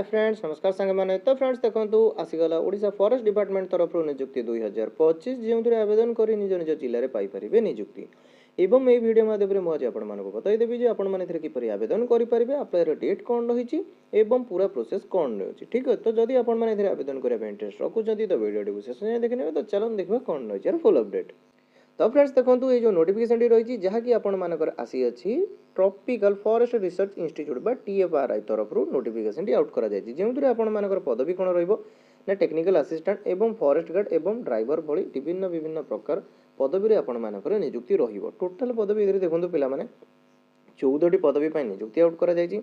Hi friends नमस्कार सांग मैंने तो फ्रेंड्स देखो आसीगला ओडिशा फॉरेस्ट डिपार्टमेंट तरफ नियुक्ति 2025 जो आवेदन कर निज निज जिले में पाइपर नियुक्ति एवं ये वीडियो माध्यम मुझे आपको बताइदेवी जे आपने किपर आवेदन करेंगे अप्लायर डेट कौन रही एवं पूरा प्रोसेस कौन रही ठीक है। तो जदि आपने आवेदन करने इंटरेस्ट रखुच्च तो वीडियो शेष देखने तो चलो देखा कौन रही फुल अपडेट। तो फ्रेंड्स देखो ये जो नोटिफिकेशन रही जहाँकि आपंकर आसी अच्छी ट्रॉपिकल फॉरेस्ट रिसर्च इंस्टीट्यूट बा TFRI तरफ नोटिफिकेशन आउट कर जो पदवी कौन रहा टेक्निकल असिस्टेंट एवं फॉरेस्ट गार्ड एवं ड्राइवर भली विभिन्न विभिन्न प्रकार पदवी आपंकर नियुक्ति रोटाल पदवी देखो पे 14टी पदवी नियुक्ति आउट कर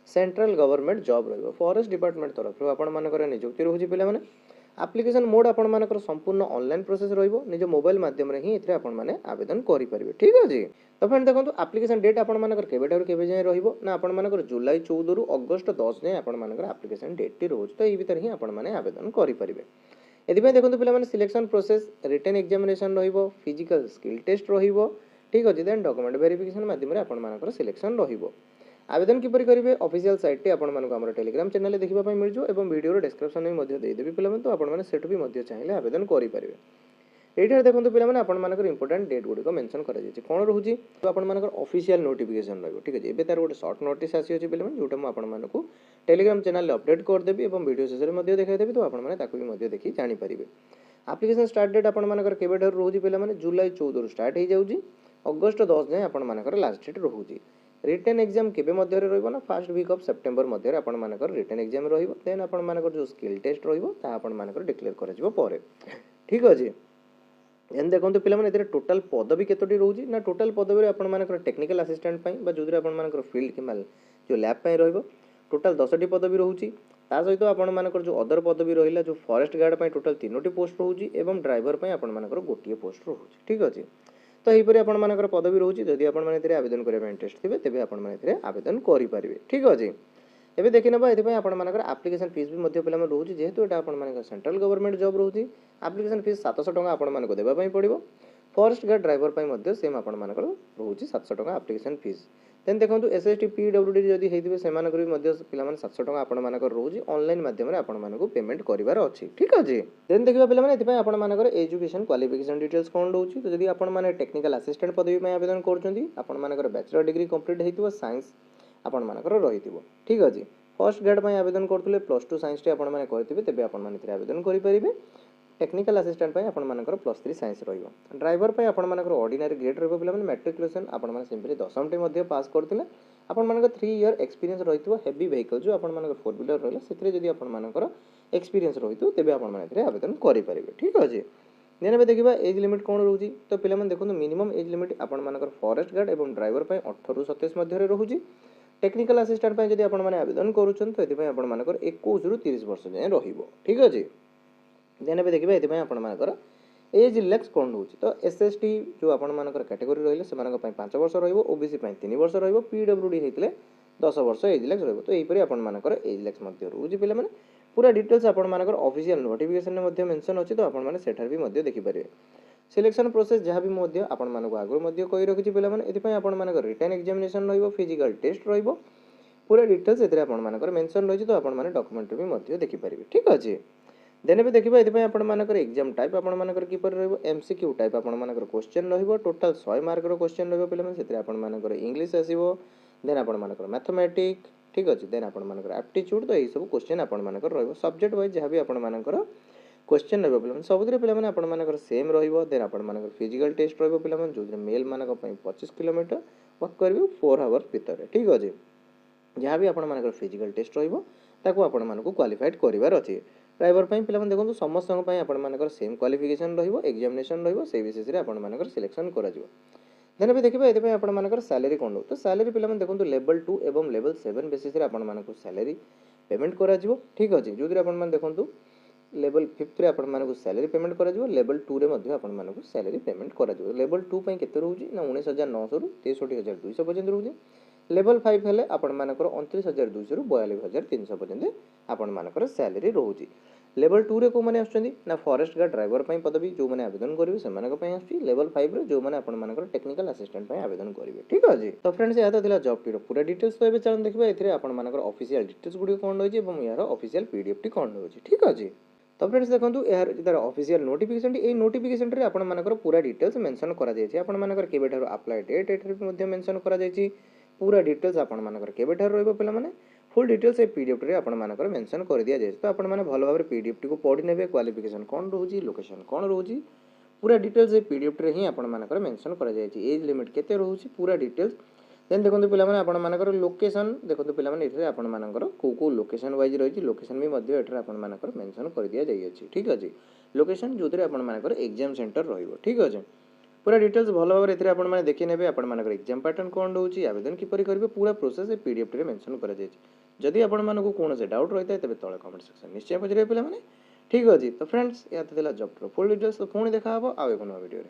सेंट्रल गवर्नमेंट जॉब रही फॉरेस्ट डिपार्टमेंट तरफ आपंकर नियुक्ति रोचे पे एप्लिकेशन मोड आपंकर संपूर्ण ऑनलाइन प्रोसेस निज मोबाइल मध्यम ही आपने आवेदन करेंगे ठीक अच्छे। तो फ्रेंड देखो एप्लिकेशन डेट आपंकर केवे जाए रहा आपंकर जुलाई 14 रु अगस्त 10 जाए आपंकर एप्लिकेशन डेट टी रोज तो ये भितर ही आपने आवेदन करेंगे। ये देखो पे selection process written examination physical skill test ठीक अच्छे देन डॉक्यूमेंट वेरिफिकेशन मध्यम आपंकर सिलेक्शन आवेदन किपर करेंगे ऑफिशियल साइट आपको टेलीग्राम चैनल देखा मिल जाए वीडियो डिस्क्रिप्शन में देदेवी पे तो आपसे भी चाहिए आवेदन करेंगे। ये देखो पे आपर इंपोर्टाट डेट गुड़िक मेंशन कर कौन रोचे तो आपर ऑफिशियल नोटिफिकेशन रही ठीक है। तार गोटे सर्ट नोटिस आसी पे जोटा मुझे टेलीग्राम चैनल अपडेट करदेवी और वीडियो शेष में देखाईदेवी तो आपने देखी जानीपर। एप्लिकेशन स्टार्ट डेट आपर केवे रोचे पे जुलाई 14 रु स्टार्ट हो जाऊँगी अगस्त 10 जाए आपर लास्ट डेट रोचे। रिटन एग्जाम केबे मध्य रहा फर्स्ट वीक ऑफ सेप्टेम्बर मध्य आपर रिटन एग्जाम देन आपर जो स्किल टेस्ट रहा डिक्लेयर कर ठीक अच्छे। एंड देखो पे टोटाल पदवी केतोटी रोचे ना टोटाल पदवी आपर टेक्निकल असिस्टेंट जो आपर फील्ड कि जो लैब रहा टोटाल 10टी पदवी रोचे सहित आपर जो अदर पदवी रहा जो फॉरेस्ट गार्ड टोटाल 3टी पोस्ट रोचे और ड्राइवर आपर गोटे पोस्ट रोचे ठीक अच्छे। तो यहीपर आपर पदवी रोचे जदि आपने आवेदन करने इंटरेस्ट थे तेज आपने आवेदन करेंगे ठीक अच्छे। एवं देखी ना ये आपर एप्लिकेशन फीस भी पे रोचे जेहेतु यहाँ आप सेंट्रल गवर्नमेंट जॉब रोचे एप्लिकेशन फीस 700 टका आपको देवाई पड़ो फॉरेस्ट गार्ड ड्राइवर सेम आपर रोचे 700 टका एप्लिकेशन फीस। देन देखो SST PWD जदि होते से पे 700 टका आपर रोचे ऑनलाइन मध्यम आपको पेमेंट करार अच्छी ठीक अच्छे। देन देखा पे आपर एजुकेशन क्वालिफिकेशन डिटेल्स कौन रोचे तो जब आपने टेक्निकल असिस्टेंट पदवी में आवेदन कर बैचलर डिग्री कंप्लीट हो साइंस आपंकर रही ठीक अच्छे। फर्स्ट ग्रेड में आवेदन करते +2 साइंस टी आपने करेंगे तेज आपने आवेदन करेंगे। टेक्निकल असिस्टेंट आपर +3 साइंस रही ड्राइवर आपर ऑर्डिनरी ग्रेड रही पे मैट्रिकुलेसन आपने सिंपली 10टी पास करते आपर 3 ईयर एक्सपीरियंस रही हेवी व्हीकल जो आपर 4 व्हीलर रहा से आपर एक्सपीरियंस रही तेज आपने आवेदन करेंगे ठीक अच्छे। देन देखा एज लिमिट कौन रोचे तो पे देखो मिनिमम एज लिमिट आपर फॉरेस्ट गार्ड और ड्राइवर 18 रु 27 मध्य रोचे टेक्निकल असिस्टेंट जब आपने आवेदन करुँच तो ये आपर 21 रु 30 वर्ष जाए ठीक अच्छे। देन ए देखिए ये आपर एज रिलैक्स कौन रोचे तो SST जो आपर कैटेगरी रही है 5 वर्ष OBC 3 वर्ष PWD होते 10 वर्ष एज रिलैक्स रही तो यहीपर आपर एज रिलैक्स रोचे पे पूरा डिटेल्स आपर ऑफिशियल नोटिफिकेशन में मेंशन अच्छे तो आपठार भी देखिपारे। सिलेक्शन प्रोसेस जहाँ भी आपको आगुरी कही रखी पे आपर रिटन एग्जामिनेशन फिजिकल टेस्ट पूरा डिटेल्स आपर मेंशन रही तो आपने डॉक्यूमेंट भी देखिपारे ठीक अच्छे। देन भी देखा ये आपर एग्जाम टाइप आपर किपर MCQ टाइप आपर क्वेश्चन टोटाल 100 मार्क क्वेश्चन पे आपर इंग्लीश आसो देन आपर मैथमेटिक्स ठीक अच्छे। देन आपर एप्टीट्यूड तो यही सब क्वेश्चन आपर सब्जेक्ट वाइज जहाँ भी आपर क्वेश्चन पे सब पे आपर सेम देन आपर फिजिकल टेस्ट पे जो मेल मान 25 किलोमीटर वर्क करेंगे 4 आवर्स भितर ठीक अच्छे। जहाँ भी आपर फिजिकल टेस्ट आपको क्वालिफाइड करार अच्छे ड्राइवर पे देखो समस्त आपर सेम क्वालिफिकेशन एग्जामिनेशन से बेसिस आपर सिलेक्शन कर। देन भी देखिए ये आपर सैलरी कौन तो सैलरी पे देखो लेवल 2 और लेवल 7 बेसिस आपको सैलरी पेमेंट कर ठीक अच्छे जो आप देखो लेवल 5 आपको सैलरी पेमेंट कर लेवल 2 रे आपको सैलरी पेमेंट कर लेवल 2 के रोचे ना 19,900 रु 63,200 पर्यटन रोचे लेवल 5 हेले आपण मानकर 29,200 रु 42,300 पर्यंत आपण मानकर सैलरी रोची। लेवल 2 रे को माने आछंदी ना फॉरेस्ट गार्ड ड्राइवर पई पदवी जो माने आवेदन करिवे सेमानक पई आछि। लेवल 5 रे जो माने आपण मानकर टेक्निकल असिस्टेंट पई आवेदन करिवे। ठीक अछि। तो फ्रेंड्स या थिला जॉब टी रो पूरा डिटेल्स तो एबे चलन देखबा एथिरे आपण मानकर ऑफिशियल डिटेल्स गुडी कोन रहै छै एवं यार ऑफिशियल पीडीएफ टी कोन रहै छै। ठीक अछि। तो फ्रेंड्स देखंतु यार तार official notification T A notification रे आपण मानकर पूरा डिटेल्स मेंशन करा जाय छै। आपण मानकर केबे ठारो अप्लाई डेट एठरे मध्ये मेंशन करा जाय छै। पूरा डिटेल्स आपण मानकर केबे ठारो रहबो पिला माने फुल डिटेल्स ए पीडीएफ रे आपण मानकर मेंशन कर दिया जाय। तो आपण माने भलो भाबरे पीडीएफ टी को पढि नेबे क्वालिफिकेशन कोन रहउची लोकेशन कोन रहउची पूरा डिटेल्स ए पीडीएफ रे ही आपण मानकर मेंशन करा जाय छै। एज लिमिट केते रहउची पूरा डिटेल्स देन देखंतु पिला माने आपण मानकर लोकेशन देखंतु पिला माने इथे आपण मानकर को लोकेशन वाइज रही लोकेशन भी मध्य एठरे आपण मानकर मेंशन कर दिया जाय अछि। ठीक अछि। लोकेशन जोतरे आपण मानकर एग्जाम सेंटर रहइबो। ठीक अछि। पूरा डिटेल्स भलो भाबरे एथिरे आपण माने देखि नेबे आपण मानकर एग्जाम पैटर्न कोन रहउची आवेदन किपरि करबे पूरा प्रोसेस ए पीडीएफ रे मेंशन करा जाय छै। जदि आपण मानको कोनोसे डाउट रहइतै तबे तळे कमेंट सेक्शन निश्चय पचरे पिला माने। ठीक अछि। तो फ्रेंड्स या थिला जॉब रो फुल डिटेल्स तो पुणी देखा हबो आवे कोनो वीडियो रे।